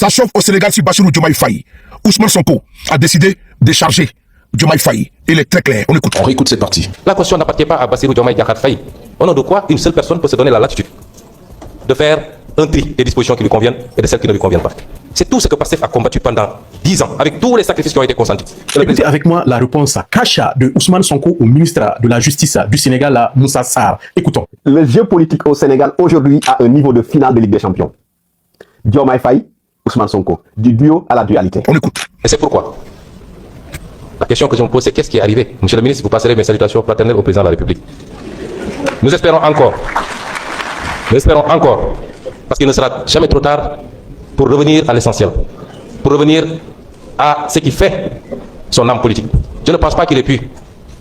Ça chauffe au Sénégal si Bassirou Diomaye Faye. Ousmane Sonko a décidé de charger Diomaye Faye. Il est très clair. On écoute. On réécoute cette partie. La question n'appartient pas à Bassirou Diomaye Diakhar Faye. Au nom de quoi une seule personne peut se donner la latitude de faire un tri des dispositions qui lui conviennent et de celles qui ne lui conviennent pas. C'est tout ce que Pastef a combattu pendant 10 ans, avec tous les sacrifices qui ont été consentis. Écoutez avec moi la réponse à Kacha de Ousmane Sonko au ministre de la Justice du Sénégal, Moussa Sarr. Écoutons. Le jeu politique au Sénégal aujourd'hui a un niveau de finale de Ligue des Champions. Diomaye Faye, Ousmane Sonko, du duo à la dualité. On écoute. Et c'est pourquoi la question que je me pose, c'est qu'est-ce qui est arrivé? Monsieur le ministre, vous passerez mes salutations fraternelles au président de la République. Nous espérons encore, parce qu'il ne sera jamais trop tard pour revenir à l'essentiel, pour revenir à ce qui fait son âme politique. Je ne pense pas qu'il ait pu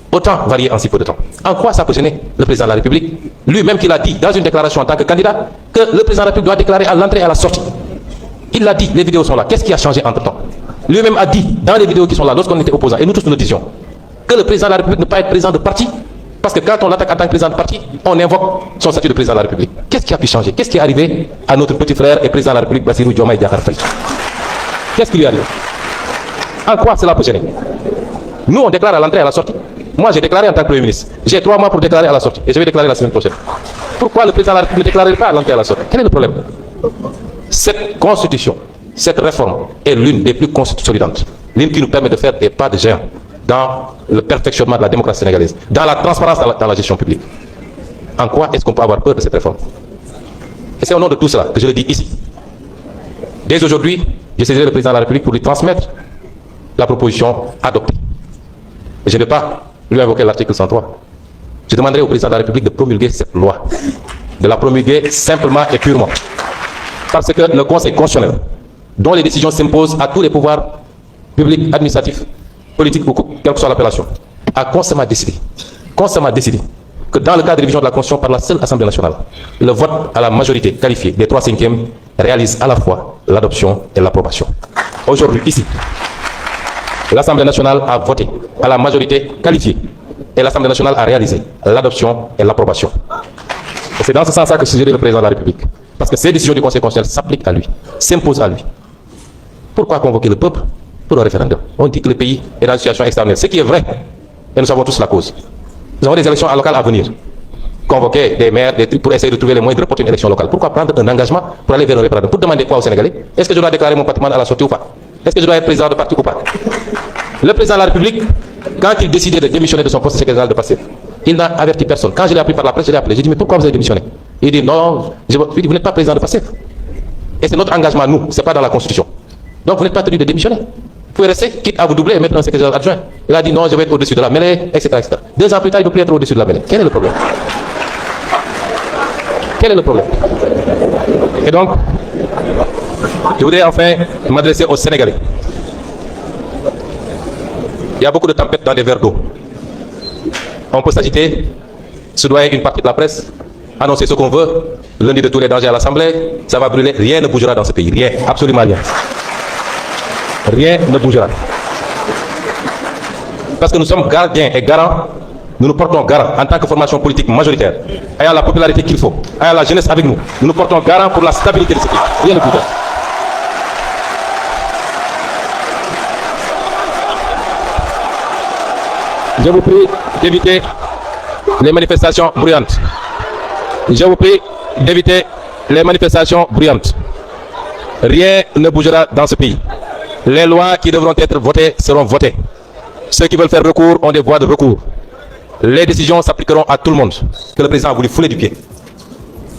autant varier en si peu de temps. En quoi ça peut gêner le président de la République? Lui-même qui l'a dit dans une déclaration en tant que candidat, que le président de la République doit déclarer à l'entrée et à la sortie. Il l'a dit, les vidéos sont là. Qu'est-ce qui a changé entre-temps? Lui-même a dit dans les vidéos qui sont là, lorsqu'on était opposants, et nous tous nous disions, que le président de la République ne peut pas être président de parti, parce que quand on l'attaque en tant que président de parti, on invoque son statut de président de la République. Qu'est-ce qui a pu changer? Qu'est-ce qui est arrivé à notre petit frère et président de la République, Bassirou Diomaye Diakhar Faye? Qu'est-ce qui lui arrive? En quoi cela peut gêner? Nous, on déclare à l'entrée et à la sortie. Moi, j'ai déclaré en tant que Premier ministre. J'ai 3 mois pour déclarer à la sortie, et je vais déclarer la semaine prochaine. Pourquoi le président de la République ne déclarerait pas à l'entrée et à la sortie? Quel est le problème? Cette constitution, cette réforme est l'une des plus consolidantes, l'une qui nous permet de faire des pas de géant dans le perfectionnement de la démocratie sénégalaise, dans la transparence dans la gestion publique. En quoi est-ce qu'on peut avoir peur de cette réforme? Et c'est au nom de tout cela que je le dis ici. Dès aujourd'hui, je saisirai le président de la République pour lui transmettre la proposition adoptée. Et je ne vais pas lui invoquer l'article 103. Je demanderai au président de la République de promulguer cette loi, de la promulguer simplement et purement. Parce que le Conseil constitutionnel, dont les décisions s'imposent à tous les pouvoirs publics, administratifs, politiques ou quelle que soit l'appellation, a constamment décidé que dans le cadre de révision de la Constitution par la seule Assemblée nationale, le vote à la majorité qualifiée des 3/5 réalise à la fois l'adoption et l'approbation. Aujourd'hui, ici, l'Assemblée nationale a voté à la majorité qualifiée et l'Assemblée nationale a réalisé l'adoption et l'approbation. Et c'est dans ce sens-là que je dirais le président de la République. Parce que ces décisions du Conseil constitutionnel s'appliquent à lui, s'imposent à lui. Pourquoi convoquer le peuple pour un référendum? On dit que le pays est dans une situation extraordinaire, ce qui est vrai, et nous savons tous la cause. Nous avons des élections locales à venir. Convoquer des maires, des trucs pour essayer de trouver les moyens de reporter une élection locale. Pourquoi prendre un engagement pour aller vers un référendum? Pour demander quoi aux Sénégalais? Est-ce que je dois déclarer mon patrimoine à la sortie ou pas? Est-ce que je dois être président de parti ou pas? Le président de la République, quand il décidait de démissionner de son poste de secrétaire général de Pastef, il n'a averti personne. Quand je l'ai appris par la presse, je l'ai appelé. J'ai dit, mais pourquoi vous avez démissionné? Il dit, non, vous n'êtes pas président de Pastef. Et c'est notre engagement, nous, ce n'est pas dans la Constitution. Donc vous n'êtes pas tenu de démissionner. Vous pouvez rester, quitte à vous doubler et mettre un secrétaire adjoint. Il a dit, non, je vais être au-dessus de la mêlée, etc., etc. 2 ans plus tard, il ne peut plus être au-dessus de la mêlée. Quel est le problème? Quel est le problème? Et donc, je voudrais enfin m'adresser aux Sénégalais. Il y a beaucoup de tempêtes dans des verres d'eau. On peut s'agiter, soudoyer une partie de la presse, annoncer ce qu'on veut, lundi de tous les dangers à l'Assemblée, ça va brûler, rien ne bougera dans ce pays, rien, absolument rien. Rien ne bougera. Parce que nous sommes gardiens et garants, nous nous portons garant en tant que formation politique majoritaire, ayant la popularité qu'il faut, ayant la jeunesse avec nous, nous nous portons garant pour la stabilité de ce pays, rien ne bougera. Je vous prie d'éviter les manifestations bruyantes. Je vous prie d'éviter les manifestations bruyantes. Rien ne bougera dans ce pays. Les lois qui devront être votées seront votées. Ceux qui veulent faire recours ont des voies de recours. Les décisions s'appliqueront à tout le monde. Que le président a voulu fouler du pied.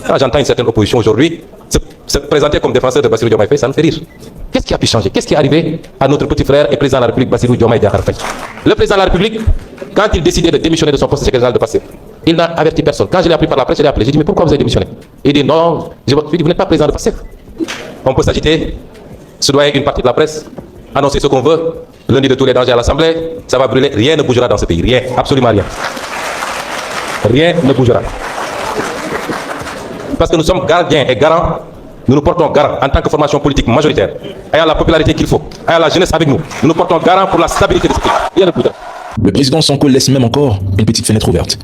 Quand j'entends une certaine opposition aujourd'hui se présenter comme défenseur de Bassirou Diomaye Faye, ça me fait rire. Qu'est-ce qui a pu changer? Qu'est-ce qui est arrivé à notre petit frère et président de la République, Bassirou Diomaye Diakhar Faye? Le président de la République, quand il décidait de démissionner de son poste de secrétaire général de Pastef, il n'a averti personne. Quand je l'ai appris par la presse, je l'ai appelé. J'ai dit, mais pourquoi vous avez démissionné? Il dit, non, vous n'êtes pas président de Pastef. On peut s'agiter, soudoyer une partie de la presse, annoncer ce qu'on veut, lundi de tous les dangers à l'Assemblée, ça va brûler, rien ne bougera dans ce pays, rien, absolument rien. Rien ne bougera. Parce que nous sommes gardiens et garants, nous nous portons garant en tant que formation politique majoritaire, ayant la popularité qu'il faut, ayant la jeunesse avec nous, nous nous portons garant pour la stabilité de ce pays, rien ne bougera. Le président Sonko laisse même encore une petite fenêtre ouverte.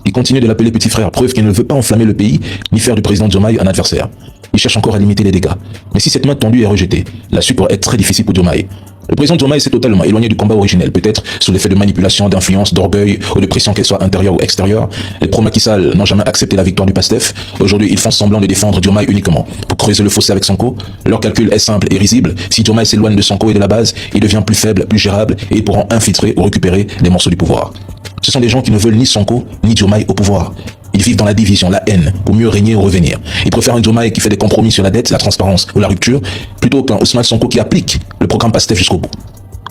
Il continue de l'appeler petit frère, preuve qu'il ne veut pas enflammer le pays ni faire du président Diomaye un adversaire. il cherche encore à limiter les dégâts. Mais si cette main tendue est rejetée, la suite pourrait être très difficile pour Diomaye. Le président Diomaye s'est totalement éloigné du combat originel, peut-être sous l'effet de manipulation, d'influence, d'orgueil ou de pression qu'elle soit intérieure ou extérieure. Les pro-Macky Sall n'ont jamais accepté la victoire du PASTEF. Aujourd'hui, ils font semblant de défendre Diomaye uniquement pour creuser le fossé avec Sonko. Leur calcul est simple et risible. Si Diomaye s'éloigne de Sonko et de la base, il devient plus faible, plus gérable et ils pourront infiltrer ou récupérer des morceaux du pouvoir. Ce sont des gens qui ne veulent ni Sonko ni Diomaye au pouvoir. Ils vivent dans la division, la haine, pour mieux régner ou revenir. Ils préfèrent un Diomaye qui fait des compromis sur la dette, la transparence ou la rupture, plutôt qu'un Ousmane Sonko qui applique le programme PASTEF jusqu'au bout.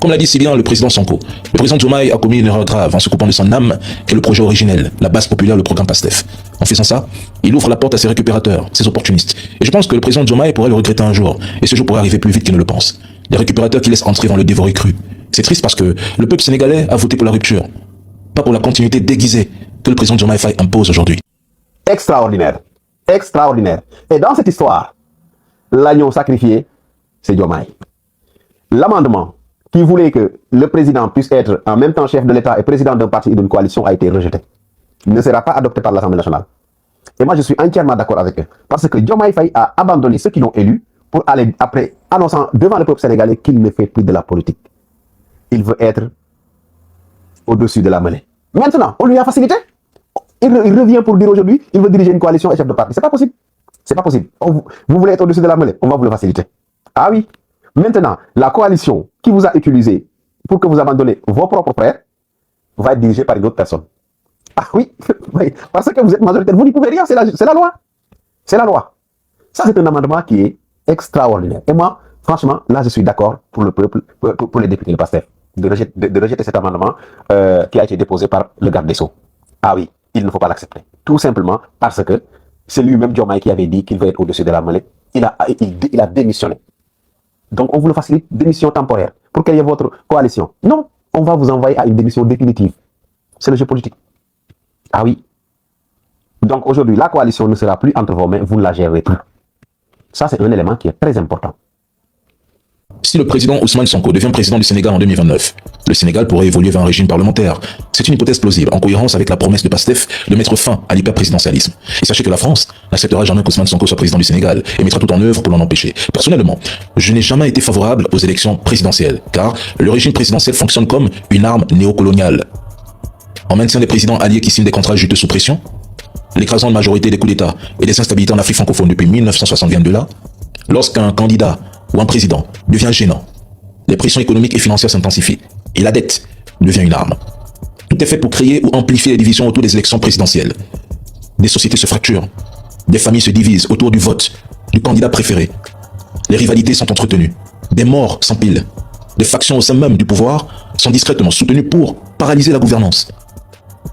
Comme l'a dit si bien le président Sonko, le président Diomaye a commis une erreur grave en se coupant de son âme, qui est le projet originel, la base populaire, le programme PASTEF. En faisant ça, il ouvre la porte à ses récupérateurs, ses opportunistes. Et je pense que le président Diomaye pourrait le regretter un jour, et ce jour pourrait arriver plus vite qu'il ne le pense. Les récupérateurs qui laissent entrer vont le dévorer cru. C'est triste parce que le peuple sénégalais a voté pour la rupture, pas pour la continuité déguisée que le président Diomaye Faye impose aujourd'hui. Extraordinaire. Extraordinaire. Et dans cette histoire, l'agneau sacrifié, c'est Diomaye. L'amendement qui voulait que le président puisse être en même temps chef de l'État et président d'un parti et d'une coalition a été rejeté. Il ne sera pas adopté par l'Assemblée nationale. Et moi, je suis entièrement d'accord avec eux. Parce que Diomaye Faye a abandonné ceux qui l'ont élu pour aller après, annonçant devant le peuple sénégalais qu'il ne fait plus de la politique. Il veut être au-dessus de la mêlée. Maintenant, on lui a facilité. Il revient pour dire aujourd'hui, il veut diriger une coalition et chef de parti. C'est pas possible. C'est pas possible. Vous voulez être au-dessus de la mêlée, on va vous le faciliter. Ah oui. Maintenant, la coalition qui vous a utilisé pour que vous abandonnez vos propres frères va être dirigée par une autre personne. Ah oui, parce que vous êtes majoritaire, vous n'y pouvez rien, c'est la loi. C'est la loi. Ça, c'est un amendement qui est extraordinaire. Et moi, franchement, là, je suis d'accord pour le peuple, pour les députés de PASTEF, de rejeter cet amendement qui a été déposé par le garde des Sceaux. Ah oui, il ne faut pas l'accepter. Tout simplement parce que c'est lui-même Diomaye qui avait dit qu'il veut être au-dessus de la mêlée. Il a démissionné. Donc, on vous le facilite, démission temporaire, pour qu'il y ait votre coalition. Non, on va vous envoyer à une démission définitive. C'est le jeu politique. Ah oui. Donc, aujourd'hui, la coalition ne sera plus entre vos mains, vous ne la gérerez plus. Ça, c'est un élément qui est très important. Si le président Ousmane Sonko devient président du Sénégal en 2029, le Sénégal pourrait évoluer vers un régime parlementaire. C'est une hypothèse plausible, en cohérence avec la promesse de PASTEF de mettre fin à l'hyperprésidentialisme. Et sachez que la France n'acceptera jamais qu'Ousmane Sonko soit président du Sénégal et mettra tout en œuvre pour l'en empêcher. Personnellement, je n'ai jamais été favorable aux élections présidentielles, car le régime présidentiel fonctionne comme une arme néocoloniale. On maintient des présidents alliés qui signent des contrats juteux sous pression, l'écrasante majorité des coups d'État et des instabilités en Afrique francophone depuis 1962 là, lorsqu'un candidat ou un président devient gênant, les pressions économiques et financières s'intensifient et la dette devient une arme. Tout est fait pour créer ou amplifier les divisions autour des élections présidentielles. Des sociétés se fracturent, des familles se divisent autour du vote, du candidat préféré. Les rivalités sont entretenues, des morts s'empilent. Des factions au sein même du pouvoir sont discrètement soutenues pour paralyser la gouvernance.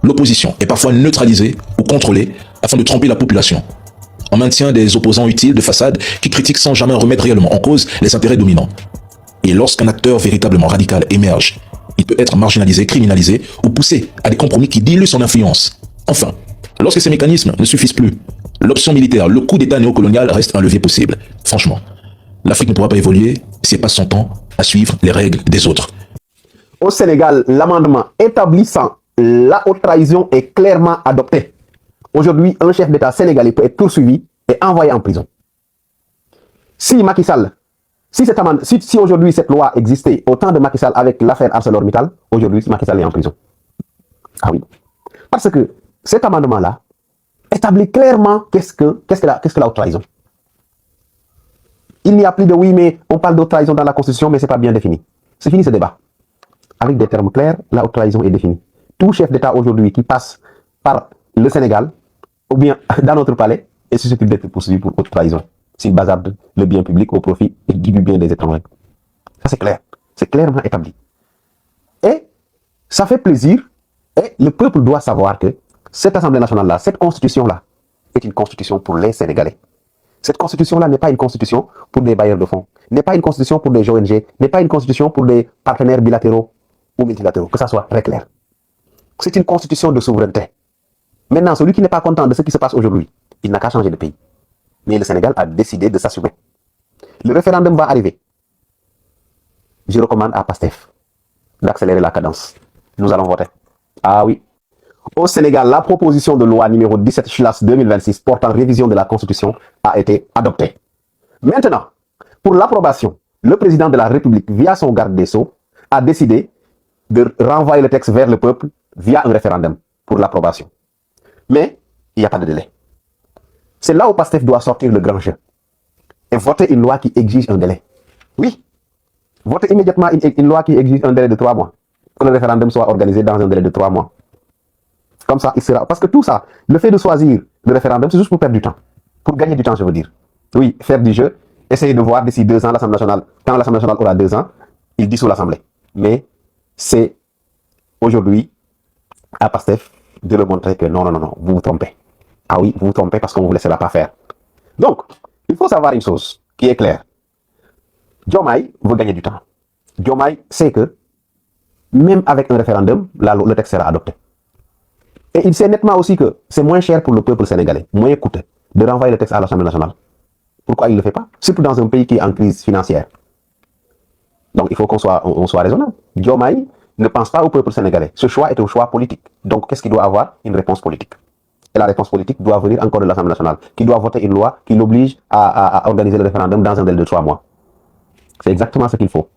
L'opposition est parfois neutralisée ou contrôlée afin de tromper la population. On maintient des opposants utiles de façade qui critiquent sans jamais remettre réellement en cause les intérêts dominants. Et lorsqu'un acteur véritablement radical émerge, il peut être marginalisé, criminalisé ou poussé à des compromis qui diluent son influence. Enfin, lorsque ces mécanismes ne suffisent plus, l'option militaire, le coup d'État néocolonial reste un levier possible. Franchement, l'Afrique ne pourra pas évoluer si elle passe son temps à suivre les règles des autres. Au Sénégal, l'amendement établissant la haute trahison est clairement adopté. Aujourd'hui, un chef d'État sénégalais peut être poursuivi et envoyé en prison. Si Macky Sall, si aujourd'hui cette loi existait au temps de Macky Sall avec l'affaire ArcelorMittal, aujourd'hui Macky Sall est en prison. Ah oui. Parce que cet amendement-là établit clairement qu'est-ce que la haute trahison. Il n'y a plus de oui, mais on parle de haute trahison dans la Constitution, mais ce n'est pas bien défini. C'est fini ce débat. Avec des termes clairs, la haute trahison est définie. Tout chef d'État aujourd'hui qui passe par le Sénégal, ou bien dans notre palais, est susceptible d'être poursuivi pour haute trahison, s'il bazarde le bien public au profit du bien des étrangers. Ça c'est clair, c'est clairement établi. Et ça fait plaisir, et le peuple doit savoir que cette Assemblée nationale-là, cette constitution-là, est une constitution pour les Sénégalais. Cette constitution-là n'est pas une constitution pour des bailleurs de fonds, n'est pas une constitution pour des ONG, n'est pas une constitution pour des partenaires bilatéraux ou multilatéraux, que ça soit très clair. C'est une constitution de souveraineté. Maintenant, celui qui n'est pas content de ce qui se passe aujourd'hui, il n'a qu'à changer de pays. Mais le Sénégal a décidé de s'assumer. Le référendum va arriver. Je recommande à PASTEF d'accélérer la cadence. Nous allons voter. Ah oui. Au Sénégal, la proposition de loi numéro 17/2026 portant révision de la Constitution a été adoptée. Maintenant, pour l'approbation, le président de la République, via son garde des Sceaux, a décidé de renvoyer le texte vers le peuple via un référendum pour l'approbation. Mais il n'y a pas de délai. C'est là où PASTEF doit sortir le grand jeu et voter une loi qui exige un délai. Oui, voter immédiatement une loi qui exige un délai de 3 mois. Que le référendum soit organisé dans un délai de 3 mois. Comme ça, il sera. Parce que tout ça, le fait de choisir le référendum, c'est juste pour perdre du temps. Pour gagner du temps, je veux dire. Oui, faire du jeu, essayer de voir d'ici 2 ans l'Assemblée nationale. Quand l'Assemblée nationale aura 2 ans, il dissout l'Assemblée. Mais c'est aujourd'hui à PASTEF de le montrer que non, vous vous trompez. Ah oui, vous vous trompez parce qu'on ne vous laissera pas faire. Donc, il faut savoir une chose qui est claire. Diomaye veut gagner du temps. Diomaye sait que même avec un référendum, le texte sera adopté. Et il sait nettement aussi que c'est moins cher pour le peuple sénégalais, moins coûteux, de renvoyer le texte à l'Assemblée nationale. Pourquoi il ne le fait pas? Surtout dans un pays qui est en crise financière. Donc il faut qu'on soit raisonnable. Diomaye ne pense pas au peuple sénégalais. Ce choix est un choix politique. Donc qu'est-ce qu'il doit avoir? Une réponse politique. Et la réponse politique doit venir encore de l'Assemblée nationale, qui doit voter une loi qui l'oblige à organiser le référendum dans un délai de 3 mois. C'est exactement ce qu'il faut.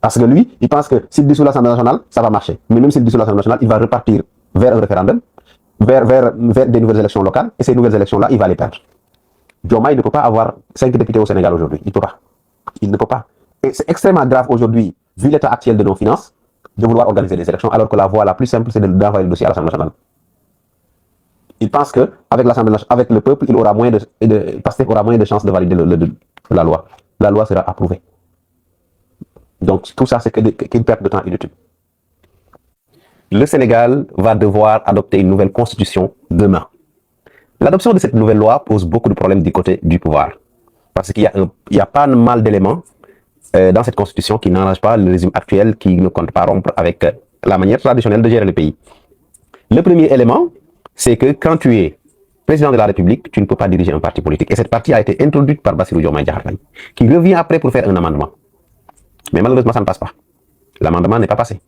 Parce que lui, il pense que s'il dissout l'Assemblée nationale, ça va marcher. Mais même s'il dissout l'Assemblée nationale, il va repartir vers un référendum, vers des nouvelles élections locales, et ces nouvelles élections-là, il va les perdre. Diomaye ne peut pas avoir 5 députés au Sénégal aujourd'hui. Il ne peut pas. Il ne peut pas. Et c'est extrêmement grave aujourd'hui, vu l'état actuel de nos finances, de vouloir organiser des élections, alors que la voie la plus simple, c'est d'envoyer le dossier à l'Assemblée nationale. Il pense qu'avec le peuple, il aura moins PASTEF aura moins de chances de valider la loi. La loi sera approuvée. Donc tout ça, c'est qu'une perte de temps inutile. Le Sénégal va devoir adopter une nouvelle constitution demain. L'adoption de cette nouvelle loi pose beaucoup de problèmes du côté du pouvoir. Parce qu'il y a pas mal d'éléments dans cette constitution qui n'arrangent pas le régime actuel, qui ne compte pas rompre avec la manière traditionnelle de gérer le pays. Le premier élément, c'est que quand tu es président de la République, tu ne peux pas diriger un parti politique. Et cette partie a été introduite par Bassirou Diomaye Diakhar Faye, qui revient après pour faire un amendement. Mais malheureusement, ça ne passe pas. L'amendement n'est pas passé.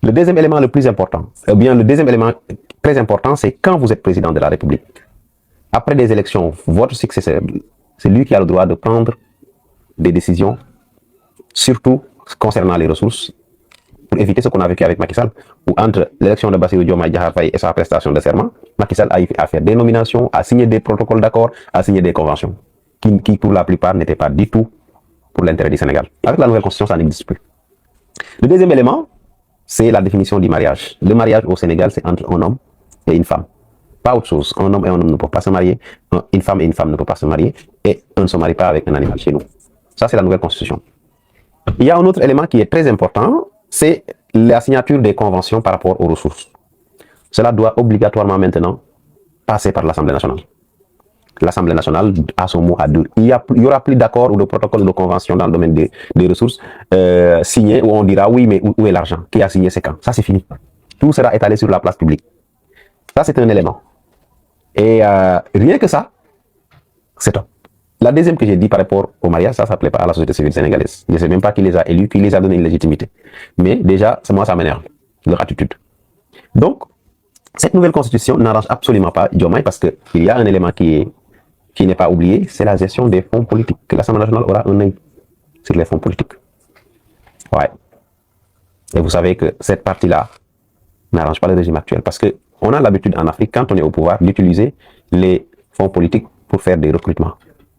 Le deuxième élément le plus important, le deuxième élément très important, c'est quand vous êtes président de la République. Après des élections, votre successeur, c'est lui qui a le droit de prendre des décisions, surtout concernant les ressources, pour éviter ce qu'on a vécu avec Macky Sall, où entre l'élection de Bassirou Diomaye Diakhar Faye et sa prestation de serment, Macky Sall a eu à faire des nominations, à signer des protocoles d'accord, à signer des conventions, qui pour la plupart n'étaient pas du tout pour l'intérêt du Sénégal. Avec la nouvelle constitution, ça n'existe plus. Le deuxième élément, c'est la définition du mariage. Le mariage au Sénégal, c'est entre un homme et une femme. Pas autre chose. Un homme et un homme ne peuvent pas se marier. Une femme et une femme ne peuvent pas se marier. Et on ne se marie pas avec un animal chez nous. Ça, c'est la nouvelle constitution. Il y a un autre élément qui est très important, c'est la signature des conventions par rapport aux ressources. Cela doit obligatoirement maintenant passer par l'Assemblée nationale. L'Assemblée nationale a son mot à dire. Il y aura plus d'accord ou de protocole ou de convention dans le domaine des ressources signés où on dira oui, mais où est l'argent? Qui a signé c'est quand? Ça, c'est fini. Tout sera étalé sur la place publique. Ça, c'est un élément. Et rien que ça, c'est top. La deuxième que j'ai dit par rapport au mariage, ça ne plaît pas à la société civile sénégalaise. Je ne sais même pas qui les a élus, qui les a donné une légitimité. Mais déjà, moi, ça m'énerve, leur attitude. Donc, cette nouvelle constitution n'arrange absolument pas Diomaye parce qu'il y a un élément qui n'est pas oublié, c'est la gestion des fonds politiques. L'Assemblée nationale aura un œil sur les fonds politiques. Ouais. Et vous savez que cette partie-là n'arrange pas le régime actuel parce qu'on a l'habitude en Afrique, quand on est au pouvoir, d'utiliser les fonds politiques pour faire des recrutements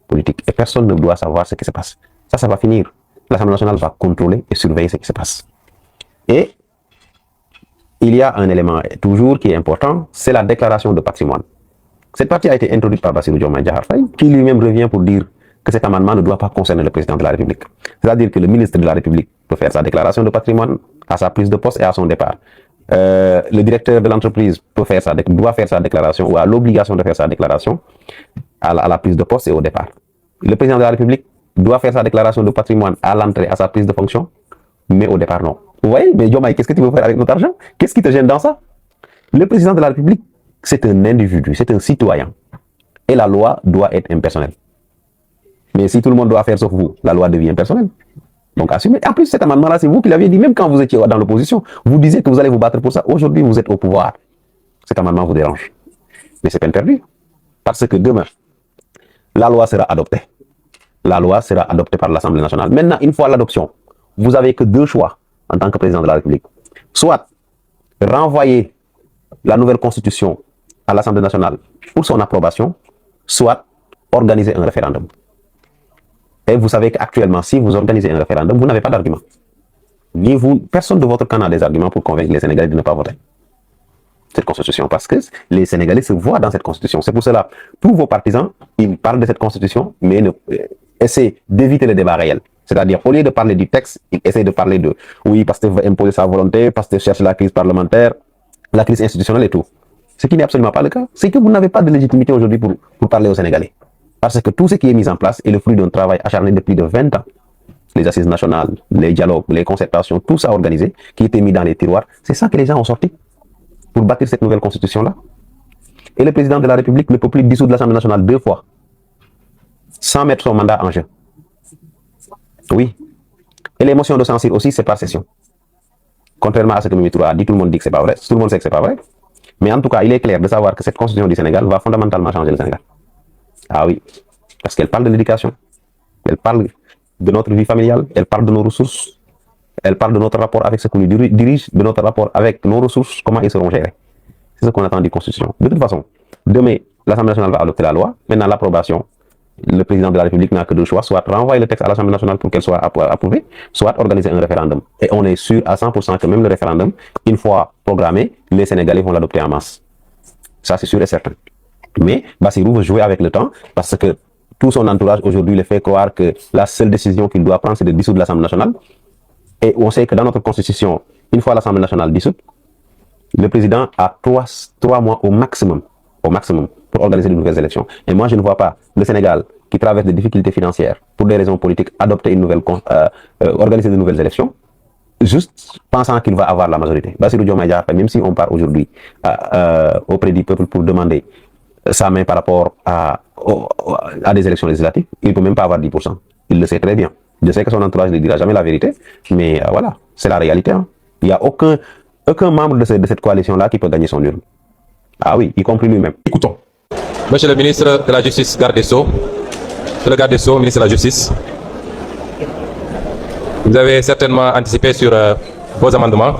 politiques. Et personne ne doit savoir ce qui se passe. Ça va finir. L'Assemblée nationale va contrôler et surveiller ce qui se passe. Et il y a un élément toujours qui est important, c'est la déclaration de patrimoine. Cette partie a été introduite par Bassirou Diomaye Diakhar Faye, qui lui-même revient pour dire que cet amendement ne doit pas concerner le président de la République. C'est-à-dire que le ministre de la République peut faire sa déclaration de patrimoine à sa prise de poste et à son départ. Le directeur de l'entreprise doit faire sa déclaration ou a l'obligation de faire sa déclaration à la prise de poste et au départ. Le président de la République doit faire sa déclaration de patrimoine à l'entrée, à sa prise de fonction, mais au départ, non. Vous voyez, mais Diomaye, qu'est-ce que tu veux faire avec notre argent? Qu'est-ce qui te gêne dans ça? Le président de la République, c'est un individu, c'est un citoyen. Et la loi doit être impersonnelle. Mais si tout le monde doit faire sauf vous, la loi devient impersonnelle. Donc assumez. En plus, cet amendement-là, c'est vous qui l'aviez dit, même quand vous étiez dans l'opposition. Vous disiez que vous allez vous battre pour ça. Aujourd'hui, vous êtes au pouvoir. Cet amendement vous dérange. Mais c'est peine perdue. Parce que demain, la loi sera adoptée. la loi sera adoptée par l'Assemblée nationale. Maintenant, une fois l'adoption, vous n'avez que deux choix en tant que président de la République. Soit renvoyer la nouvelle constitution à l'Assemblée nationale pour son approbation, soit organiser un référendum. Et vous savez qu'actuellement, si vous organisez un référendum, vous n'avez pas d'argument. Ni vous, personne de votre camp n'a des arguments pour convaincre les Sénégalais de ne pas voter cette constitution, parce que les Sénégalais se voient dans cette constitution. C'est pour cela, tous vos partisans, ils parlent de cette constitution, mais essaient d'éviter le débat réel. C'est-à-dire, au lieu de parler du texte, ils essaient de parler de oui, Pastef va imposer sa volonté, Pastef cherche la crise parlementaire, la crise institutionnelle et tout. Ce qui n'est absolument pas le cas. C'est que vous n'avez pas de légitimité aujourd'hui pour parler aux Sénégalais. Parce que tout ce qui est mis en place est le fruit d'un travail acharné depuis de 20 ans. Les assises nationales, les dialogues, les concertations, tout ça organisé, qui était mis dans les tiroirs, c'est ça que les gens ont sorti pour bâtir cette nouvelle constitution-là. Et le président de la République ne peut plus dissoudre l'Assemblée nationale 2 fois, sans mettre son mandat en jeu. Oui. Et les motions de censure aussi, c'est par session. Contrairement à ce que Mimi Touré a dit, tout le monde dit que c'est pas vrai. Tout le monde sait que c'est pas vrai. Mais en tout cas, il est clair de savoir que cette constitution du Sénégal va fondamentalement changer le Sénégal. Ah oui. Parce qu'elle parle de l'éducation. Elle parle de notre vie familiale. Elle parle de nos ressources. Elle parle de notre rapport avec ce qu'on nous dirige, de notre rapport avec nos ressources, comment ils seront gérés. C'est ce qu'on attend des constitutions. De toute façon, demain, l'Assemblée nationale va adopter la loi. Maintenant, l'approbation, le président de la République n'a que deux choix, soit renvoyer le texte à l'Assemblée nationale pour qu'elle soit approuvée, soit organiser un référendum. Et on est sûr à 100% que même le référendum, une fois programmé, les Sénégalais vont l'adopter en masse. Ça, c'est sûr et certain. Mais Bassirou veut jouer avec le temps parce que tout son entourage aujourd'hui le fait croire que la seule décision qu'il doit prendre, c'est de dissoudre l'Assemblée nationale. Et on sait que dans notre constitution, une fois l'Assemblée nationale dissoute, le président a 3 mois au maximum, pour organiser de nouvelles élections. Et moi, je ne vois pas le Sénégal, qui traverse des difficultés financières pour des raisons politiques, organiser de nouvelles élections, juste pensant qu'il va avoir la majorité. Bassirou Diomaye Diakhar, même si on part aujourd'hui auprès du peuple pour demander sa main par rapport à des élections législatives, il ne peut même pas avoir 10%. Il le sait très bien. Je sais que son entourage ne dira jamais la vérité, mais voilà, c'est la réalité. Hein. Il n'y a aucun membre de cette coalition-là qui peut gagner son urne. Ah oui, y compris lui-même. Écoutons. Monsieur le ministre de la Justice, garde des Sceaux, Monsieur le garde des Sceaux, ministre de la Justice, vous avez certainement anticipé sur vos amendements.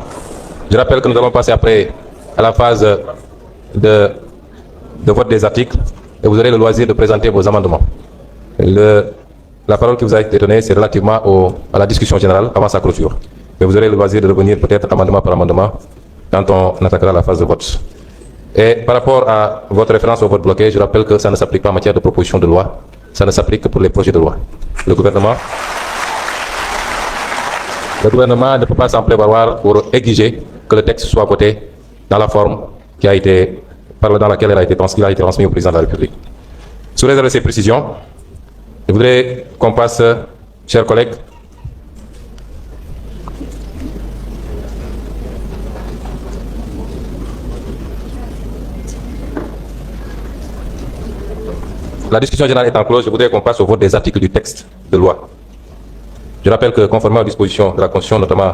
Je rappelle que nous allons passer après à la phase de vote des articles et vous aurez le loisir de présenter vos amendements. La parole qui vous a été donnée, c'est relativement à la discussion générale avant sa clôture. Mais vous aurez le loisir de revenir peut-être amendement par amendement quand on attaquera la phase de vote. Et par rapport à votre référence au vote bloqué, je rappelle que ça ne s'applique pas en matière de proposition de loi, ça ne s'applique que pour les projets de loi. Le gouvernement ne peut pas s'en prévaloir pour exiger que le texte soit voté dans la forme dans laquelle il a été transmis au président de la République. Sous réserve de ces précisions, je voudrais qu'on passe, chers collègues, la discussion générale étant close, je voudrais qu'on passe au vote des articles du texte de loi. Je rappelle que conformément aux dispositions de la Constitution, notamment